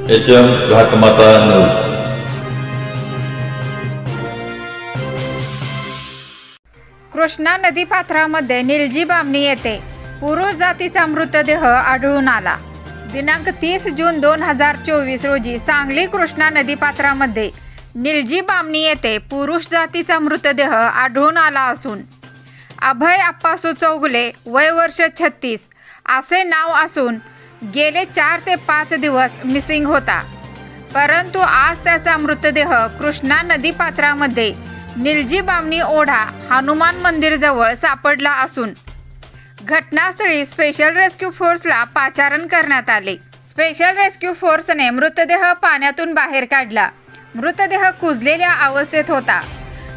HM घाटमाता news. Krishna नदी पात्रामध्ये निलजी बामणी येथे पुरुष जातीचा मृतदेह आढळून आला। दिनांक 30 जून 2024 रोजी सांगली कृष्णा नदी पात्रामध्ये निलजी बामणी येथे पुरुष जातीचा मृतदेह आढळून आला असून अभय अप्पासू चौगुले वय वर्ष 36 असे नाव असून गेले 4 ते 5 दिवस मिसिंग होता, परंतु आज त्याचा मृतदेह कृष्णा नदी पात्रामध्ये निलजी बामणी ओढा हनुमान मंदिर जवळ सापडला असून घटनास्थळी स्पेशल रेस्क्यू फोर्सला पाचारण करण्यात आले। स्पेशल रेस्क्यू फोर्सने मृतदेह पाण्यातून बाहेर काढला। मृतदेह कुजलेल्या अवस्थेत होता।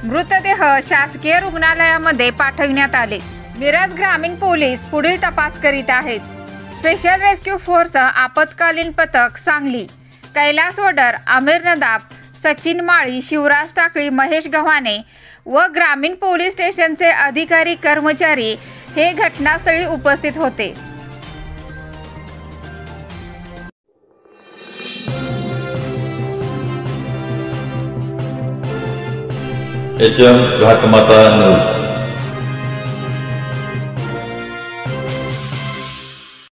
मृतदेह शासकीय रुग्णालयामध्ये पाठविण्यात आले। मिरज ग्रामीण पोलीस पुढील तपास करीत आहेत। स्पेशल रेस्क्यू फोर्स आपत्कालीन पथक सांगली, कैलास वडर, आमिर नदाब, सचिन माळी, शिवराज टाकळी, महेश गव्हाणे व ग्रामीण पोलीस स्टेशनचे अधिकारी कर्मचारी हे घटनास्थळी उपस्थित होते। HM घाटमाता news.